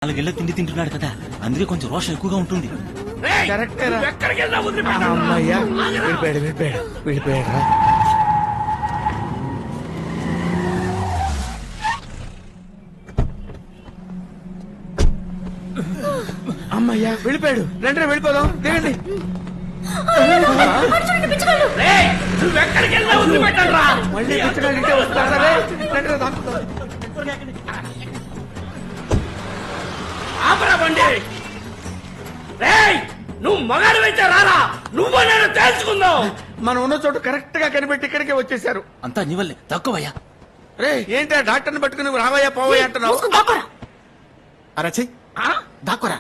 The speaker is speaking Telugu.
4 తిండి తింటున్నాడు కదా, అందుకే కొంచెం రోషం ఎక్కువగా ఉంటుంది. అమ్మయ్యా వెళ్ళిపోయాడు. రండి వెళ్ళిపోదాం. దిగండి. మళ్ళీ పిచ్చగాళ్ళు ఇంటే వస్తారా? రండి దాక్కుతాం. ఆపరా బండి. నువ్వు మగాడు అయితే రారా, నువ్వు నేను తెలుసుకుందాం. మనం ఉన్న చోటు కరెక్ట్ గా కనిపెట్టి ఇక్కడికే వచ్చేసారు. అంతా నీ వల్లే. తక్కువయ్యా. రే ఏంటి డాక్టర్ని పట్టుకుని రావయ్యా పోవయ్యా అంటున్నావు? అరచి దాక్కురా.